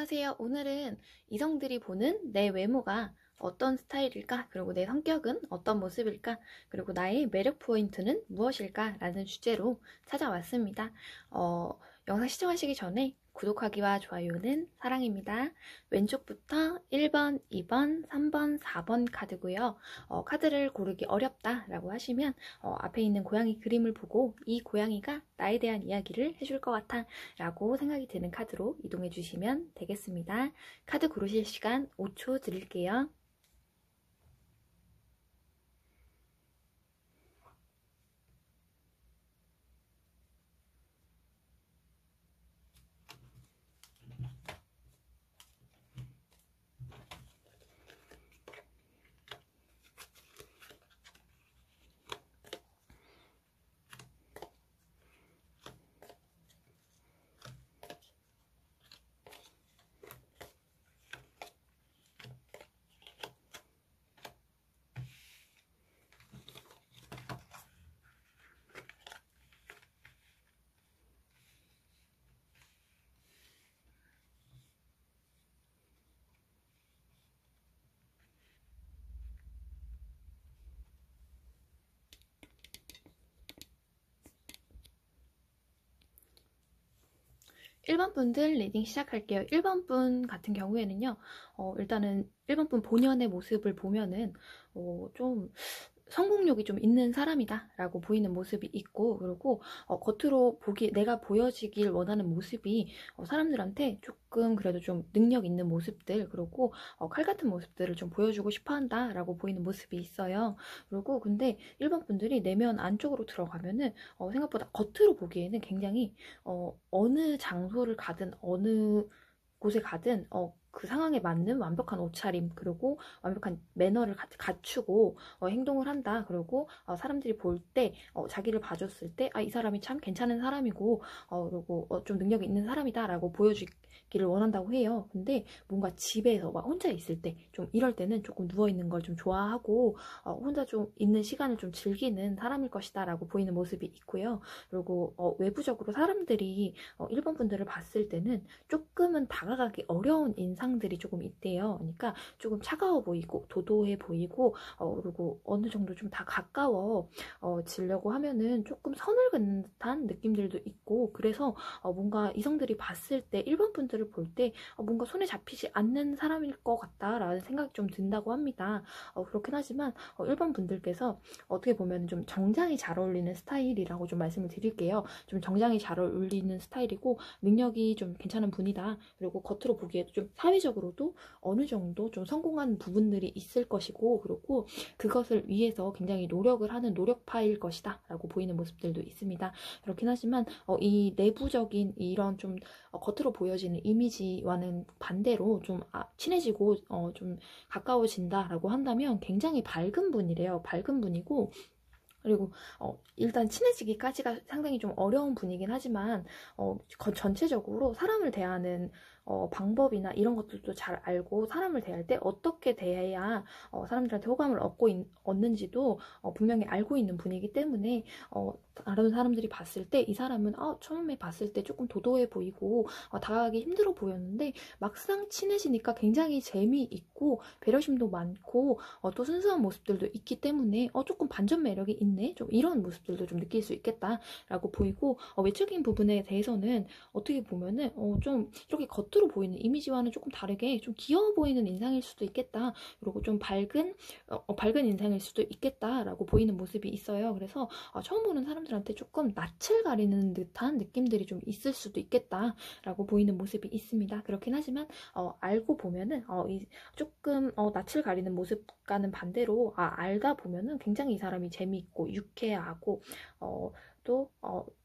안녕하세요. 오늘은 이성들이 보는 내 외모가 어떤 스타일일까? 그리고 내 성격은 어떤 모습일까? 그리고 나의 매력 포인트는 무엇일까? 라는 주제로 찾아왔습니다. 영상 시청하시기 전에 구독하기와 좋아요는 사랑입니다. 왼쪽부터 1번, 2번, 3번, 4번 카드고요. 카드를 고르기 어렵다라고 하시면 앞에 있는 고양이 그림을 보고 이 고양이가 나에 대한 이야기를 해줄 것 같아 라고 생각이 드는 카드로 이동해 주시면 되겠습니다. 카드 고르실 시간 5초 드릴게요. 1번 분들 리딩 시작할게요. 1번 분 같은 경우에는요, 일단은 1번 분 본연의 모습을 보면은, 좀 성공욕이 좀 있는 사람이다 라고 보이는 모습이 있고, 그리고 겉으로 내가 보여지길 원하는 모습이 사람들한테 조금 그래도 좀 능력 있는 모습들, 그리고 칼 같은 모습들을 좀 보여주고 싶어 한다 라고 보이는 모습이 있어요. 그리고 근데 1번 분들이 내면 안쪽으로 들어가면은 생각보다 겉으로 보기에는 굉장히 어느 장소를 가든 어느 곳에 가든 그 상황에 맞는 완벽한 옷차림, 그리고 완벽한 매너를 갖추고 행동을 한다. 그리고 사람들이 볼 때 자기를 봐줬을 때 이 사람이 참 괜찮은 사람이고 그리고 좀 능력이 있는 사람이다 라고 보여주기를 원한다고 해요. 근데 뭔가 집에서 막 혼자 있을 때 좀 이럴 때는 조금 누워있는 걸 좀 좋아하고 혼자 좀 있는 시간을 좀 즐기는 사람일 것이다 라고 보이는 모습이 있고요. 그리고 외부적으로 사람들이 1번 분들을 봤을 때는 조금은 다가가기 어려운 인상들이 조금 있대요. 그러니까 조금 차가워 보이고 도도해 보이고 그리고 어느 정도 좀 다 가까워 지려고 하면은 조금 선을 긋는 듯한 느낌들도 있고, 그래서 뭔가 이성들이 봤을 때 1번 분들을 볼 때 뭔가 손에 잡히지 않는 사람일 것 같다라는 생각이 좀 든다고 합니다. 그렇긴 하지만 1번 분들께서 어떻게 보면 좀 정장이 잘 어울리는 스타일이라고 좀 말씀을 드릴게요. 좀 정장이 잘 어울리는 스타일이고 능력이 좀 괜찮은 분이다. 그리고 겉으로 보기에도 좀 사회적으로도 어느 정도 좀 성공한 부분들이 있을 것이고, 그리고 그것을 위해서 굉장히 노력을 하는 노력파일 것이다 라고 보이는 모습들도 있습니다. 그렇긴 하지만 이 내부적인 이런 좀 겉으로 보여지는 이미지와는 반대로 좀 친해지고 좀 가까워진다 라고 한다면 굉장히 밝은 분이래요. 밝은 분이고, 그리고 일단 친해지기까지가 상당히 좀 어려운 분이긴 하지만 전체적으로 사람을 대하는 방법이나 이런 것들도 잘 알고, 사람을 대할 때 어떻게 대해야 사람들한테 호감을 얻는지도 분명히 알고 있는 분이기 때문에 다른 사람들이 봤을 때 이 사람은 처음에 봤을 때 조금 도도해 보이고 다가가기 힘들어 보였는데 막상 친해지니까 굉장히 재미있고 배려심도 많고 또 순수한 모습들도 있기 때문에 조금 반전 매력이 있네, 좀 이런 모습들도 좀 느낄 수 있겠다라고 보이고, 외적인 부분에 대해서는 어떻게 보면은 좀 이렇게 겉으로 보이는 이미지와는 조금 다르게 좀 귀여워 보이는 인상일 수도 있겠다. 그리고 좀 밝은 인상일 수도 있겠다라고 보이는 모습이 있어요. 그래서 처음 보는 사람들한테 조금 낯을 가리는 듯한 느낌들이 좀 있을 수도 있겠다라고 보이는 모습이 있습니다. 그렇긴 하지만 알고 보면은 조금 낯을 가리는 모습과는 반대로 알다 보면은 굉장히 이 사람이 재미있고 유쾌하고 또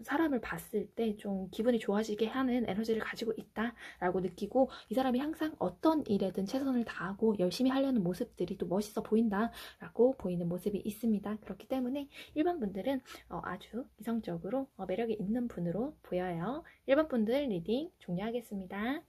사람을 봤을 때 좀 기분이 좋아지게 하는 에너지를 가지고 있다라고 느끼고, 이 사람이 항상 어떤 일에든 최선을 다하고 열심히 하려는 모습들이 또 멋있어 보인다라고 보이는 모습이 있습니다. 그렇기 때문에 1번 분들은 아주 이성적으로 매력이 있는 분으로 보여요. 1번 분들 리딩 종료하겠습니다.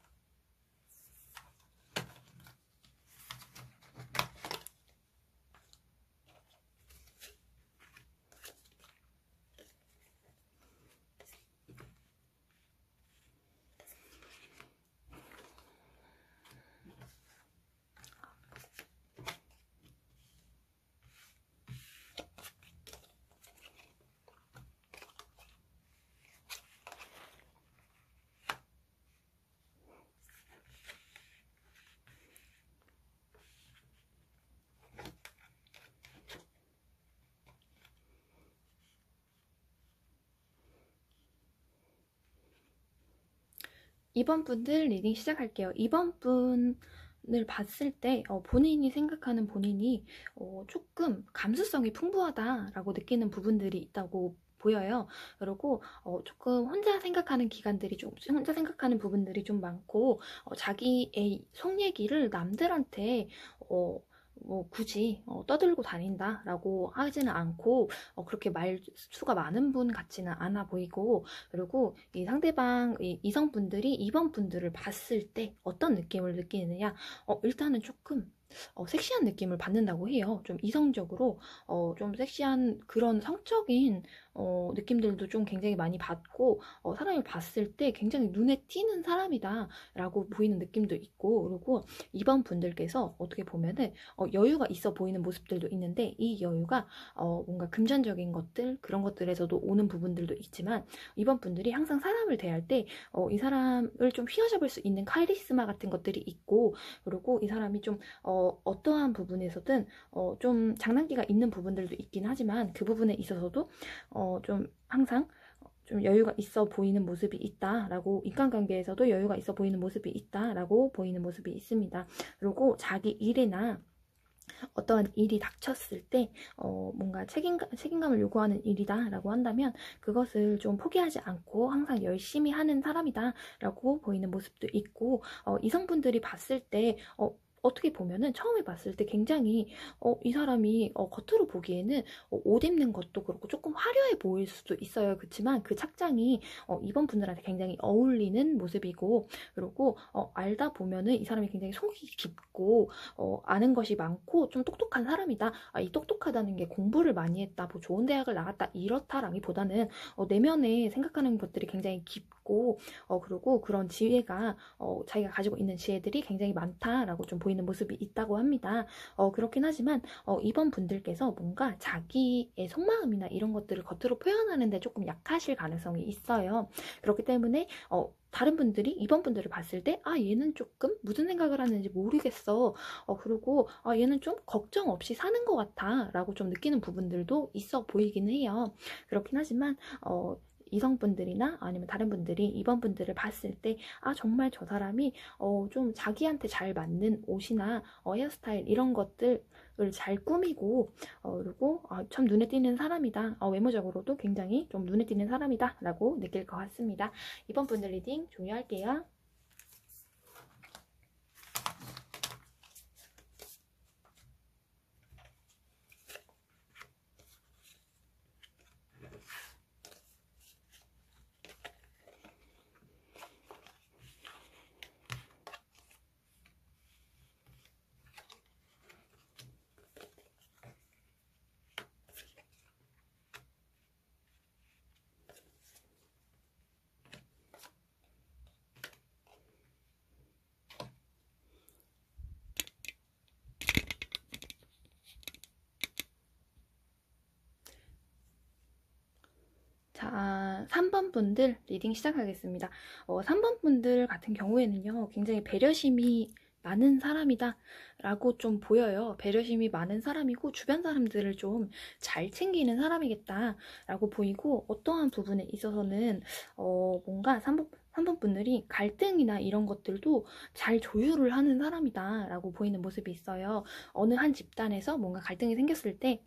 2번 분들 리딩 시작할게요. 2번 분을 봤을 때 본인이 생각하는 본인이 조금 감수성이 풍부하다라고 느끼는 부분들이 있다고 보여요. 그리고 조금 혼자 생각하는 기간들이 좀 혼자 생각하는 부분들이 좀 많고 자기의 속 얘기를 남들한테 뭐 굳이 떠들고 다닌다라고 하지는 않고 그렇게 말수가 많은 분 같지는 않아 보이고, 그리고 이 상대방 이성분들이 2번 분들을 봤을 때 어떤 느낌을 느끼느냐, 일단은 조금 섹시한 느낌을 받는다고 해요. 좀 이성적으로 좀 섹시한 그런 성적인 느낌들도 좀 굉장히 많이 받고, 사람을 봤을 때 굉장히 눈에 띄는 사람이다 라고 보이는 느낌도 있고, 그리고 2번 분들께서 어떻게 보면은 여유가 있어 보이는 모습들도 있는데, 이 여유가 뭔가 금전적인 것들, 그런 것들에서도 오는 부분들도 있지만, 2번 분들이 항상 사람을 대할 때 이 사람을 좀 휘어잡을 수 있는 카리스마 같은 것들이 있고, 그리고 이 사람이 좀 어떠한 부분에서든 좀 장난기가 있는 부분들도 있긴 하지만, 그 부분에 있어서도 좀 항상 좀 여유가 있어 보이는 모습이 있다라고, 인간관계에서도 여유가 있어 보이는 모습이 있다라고 보이는 모습이 있습니다. 그리고 자기 일이나 어떠한 일이 닥쳤을 때 뭔가 책임감을 요구하는 일이다 라고 한다면 그것을 좀 포기하지 않고 항상 열심히 하는 사람이다 라고 보이는 모습도 있고, 이성분들이 봤을 때 어떻게 보면은 처음에 봤을 때 굉장히 이 사람이 겉으로 보기에는 옷 입는 것도 그렇고 조금 화려해 보일 수도 있어요. 그렇지만 그 착장이 이번 분들한테 굉장히 어울리는 모습이고, 그리고 알다 보면은 이 사람이 굉장히 속이 깊고 아는 것이 많고 좀 똑똑한 사람이다. 이 똑똑하다는 게 공부를 많이 했다, 뭐 좋은 대학을 나갔다 이렇다라기보다는 내면에 생각하는 것들이 굉장히 깊고 그리고 그런 지혜가 자기가 가지고 있는 지혜들이 굉장히 많다라고 좀 보이는 모습이 있다고 합니다. 그렇긴 하지만 이번 분들께서 뭔가 자기의 속마음이나 이런 것들을 겉으로 표현하는데 조금 약하실 가능성이 있어요. 그렇기 때문에 다른 분들이 이번 분들을 봤을 때 얘는 조금 무슨 생각을 하는지 모르겠어. 그리고 얘는 좀 걱정 없이 사는 것 같아 라고 좀 느끼는 부분들도 있어 보이긴 해요. 그렇긴 하지만 이성분들이나 아니면 다른 분들이 이번 분들을 봤을 때 정말 저 사람이 좀 자기한테 잘 맞는 옷이나 헤어스타일 이런 것들을 잘 꾸미고 그리고 참 눈에 띄는 사람이다, 외모적으로도 굉장히 좀 눈에 띄는 사람이다 라고 느낄 것 같습니다. 이번 분들 리딩 종료할게요. 자, 3번 분들 리딩 시작하겠습니다. 3번 분들 같은 경우에는요, 굉장히 배려심이 많은 사람이다 라고 좀 보여요. 배려심이 많은 사람이고 주변 사람들을 좀 잘 챙기는 사람이겠다 라고 보이고, 어떠한 부분에 있어서는 뭔가 3번 분들이 갈등이나 이런 것들도 잘 조율을 하는 사람이다 라고 보이는 모습이 있어요. 어느 한 집단에서 뭔가 갈등이 생겼을 때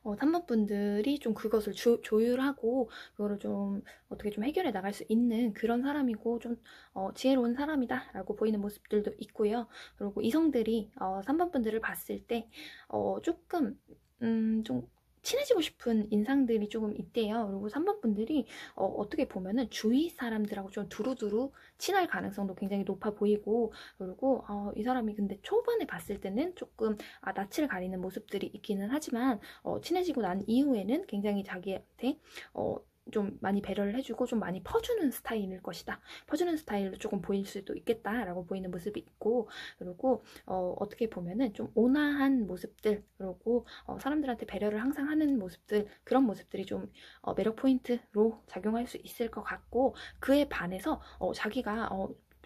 3번 분들이 좀 그것을 조율하고 그거를 좀 어떻게 좀 해결해 나갈 수 있는 그런 사람이고, 좀 지혜로운 사람이다 라고 보이는 모습들도 있고요. 그리고 이성들이 3번 분들을 봤을 때 조금 좀 친해지고 싶은 인상들이 조금 있대요. 그리고 3번 분들이 어떻게 보면은 주위 사람들하고 좀 두루두루 친할 가능성도 굉장히 높아 보이고, 그리고 이 사람이 근데 초반에 봤을 때는 조금 낯을 가리는 모습들이 있기는 하지만 친해지고 난 이후에는 굉장히 자기한테 좀 많이 배려를 해주고 좀 많이 퍼주는 스타일일 것이다. 퍼주는 스타일로 조금 보일 수도 있겠다라고 보이는 모습이 있고, 그리고 어떻게 보면은 좀 온화한 모습들, 그리고 사람들한테 배려를 항상 하는 모습들, 그런 모습들이 좀 매력 포인트로 작용할 수 있을 것 같고, 그에 반해서 자기가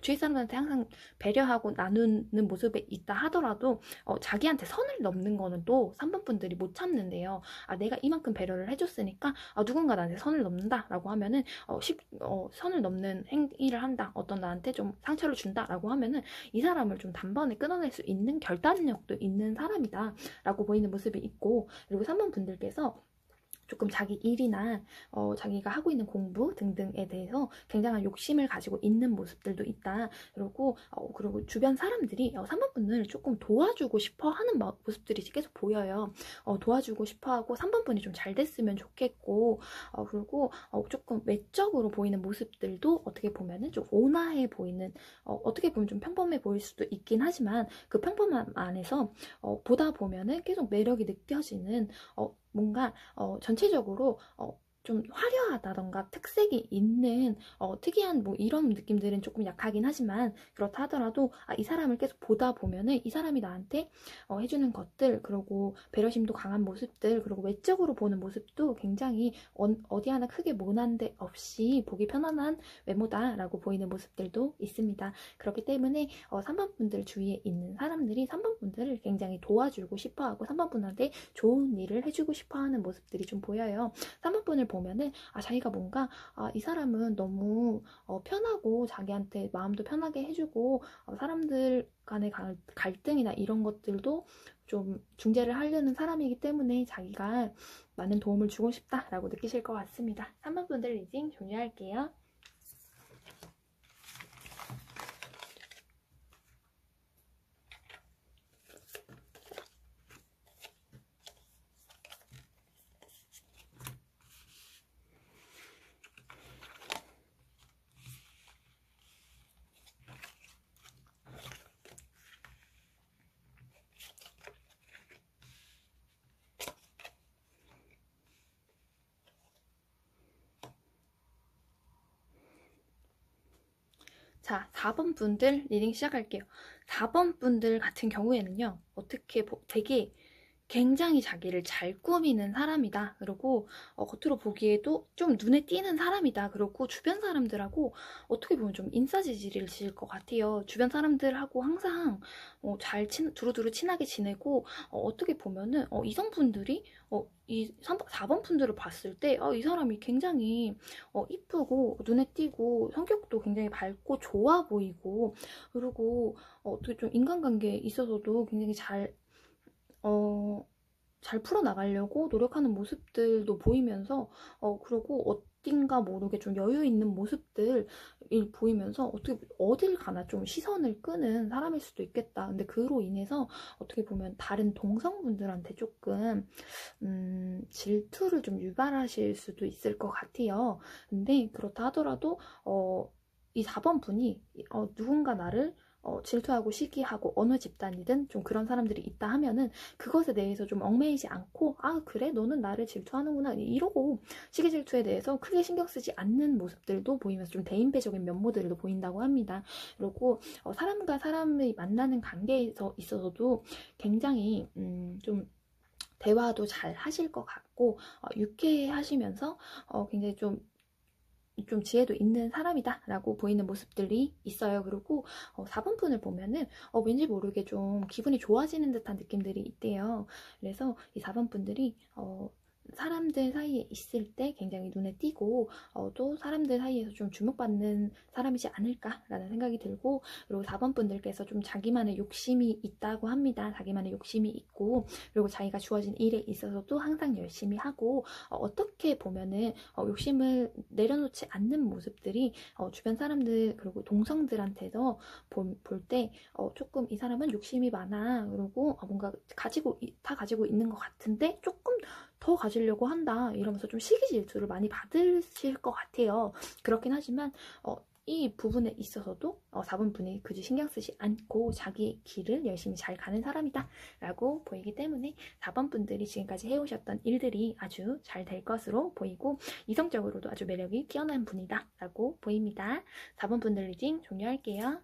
주위 사람들한테 항상 배려하고 나누는 모습에 있다 하더라도 자기한테 선을 넘는 거는 또 3번 분들이 못 참는데요. 내가 이만큼 배려를 해줬으니까 누군가 나한테 선을 넘는다 라고 하면은 선을 넘는 행위를 한다, 어떤 나한테 좀 상처를 준다 라고 하면은 이 사람을 좀 단번에 끊어낼 수 있는 결단력도 있는 사람이다 라고 보이는 모습이 있고, 그리고 3번 분들께서 조금 자기 일이나 자기가 하고 있는 공부 등등에 대해서 굉장한 욕심을 가지고 있는 모습들도 있다. 그리고 주변 사람들이 3번 분을 조금 도와주고 싶어 하는 모습들이 계속 보여요. 도와주고 싶어 하고 3번 분이 좀 잘 됐으면 좋겠고, 그리고 조금 외적으로 보이는 모습들도 어떻게 보면은 좀 온화해 보이는, 어떻게 보면 좀 평범해 보일 수도 있긴 하지만 그 평범함 안에서 보다 보면은 계속 매력이 느껴지는, 뭔가 전체적으로 좀 화려하다던가 특색이 있는 특이한 뭐 이런 느낌들은 조금 약하긴 하지만, 그렇다 하더라도 이 사람을 계속 보다 보면은 이 사람이 나한테 해주는 것들, 그리고 배려심도 강한 모습들, 그리고 외적으로 보는 모습도 굉장히 어디 하나 크게 모난 데 없이 보기 편안한 외모다라고 보이는 모습들도 있습니다. 그렇기 때문에 3번 분들 주위에 있는 사람들이 3번 분들을 굉장히 도와주고 싶어하고 3번 분한테 좋은 일을 해주고 싶어하는 모습들이 좀 보여요. 3번 분을 보면은 자기가 뭔가 이 사람은 너무 편하고 자기한테 마음도 편하게 해주고 사람들 간의 갈등이나 이런 것들도 좀 중재를 하려는 사람이기 때문에 자기가 많은 도움을 주고 싶다라고 느끼실 것 같습니다. 3번 분들 리딩 종료할게요. 자, 4번 분들 리딩 시작할게요. 4번 분들 같은 경우에는요, 되게 굉장히 자기를 잘 꾸미는 사람이다. 그리고 겉으로 보기에도 좀 눈에 띄는 사람이다. 그리고 주변 사람들하고 어떻게 보면 좀 인싸지지를 질 것 같아요. 주변 사람들하고 항상 두루두루 친하게 지내고, 어떻게 보면은 이성분들이 이 4번 분들을 봤을 때 이 사람이 굉장히 이쁘고 눈에 띄고 성격도 굉장히 밝고 좋아 보이고, 그리고 어떻게 좀 인간관계에 있어서도 굉장히 잘 풀어나가려고 노력하는 모습들도 보이면서, 그리고 어딘가 모르게 좀 여유 있는 모습들이 보이면서 어딜 가나 좀 시선을 끄는 사람일 수도 있겠다. 근데 그로 인해서 어떻게 보면 다른 동성분들한테 조금 질투를 좀 유발하실 수도 있을 것 같아요. 근데 그렇다 하더라도 이 4번 분이 누군가 나를 질투하고 시기하고 어느 집단이든 좀 그런 사람들이 있다 하면은 그것에 대해서 좀 얽매이지 않고, 그래 너는 나를 질투하는구나 이러고 시기 질투에 대해서 크게 신경 쓰지 않는 모습들도 보이면서 좀 대인배적인 면모들도 보인다고 합니다. 그리고 사람과 사람이 만나는 관계에 있어서도 굉장히 좀 대화도 잘 하실 것 같고, 유쾌해 하시면서 굉장히 좀 지혜도 있는 사람이다 라고 보이는 모습들이 있어요. 그리고 4번 분을 보면은 왠지 모르게 좀 기분이 좋아지는 듯한 느낌들이 있대요. 그래서 이 4번 분들이 사람들 사이에 있을 때 굉장히 눈에 띄고 또 사람들 사이에서 좀 주목받는 사람이지 않을까라는 생각이 들고, 그리고 4번 분들께서 좀 자기만의 욕심이 있다고 합니다. 자기만의 욕심이 있고, 그리고 자기가 주어진 일에 있어서도 항상 열심히 하고, 어떻게 보면은 욕심을 내려놓지 않는 모습들이 주변 사람들 그리고 동성들한테서 볼 때 조금 이 사람은 욕심이 많아, 그리고 뭔가 다 가지고 있는 것 같은데 조금 더 가지려고 한다 이러면서 좀 시기 질투를 많이 받으실 것 같아요. 그렇긴 하지만 이 부분에 있어서도 4번 분이 굳이 신경 쓰지 않고 자기의 길을 열심히 잘 가는 사람이다 라고 보이기 때문에 4번 분들이 지금까지 해오셨던 일들이 아주 잘 될 것으로 보이고, 이성적으로도 아주 매력이 뛰어난 분이다 라고 보입니다. 4번 분들 리딩 종료할게요.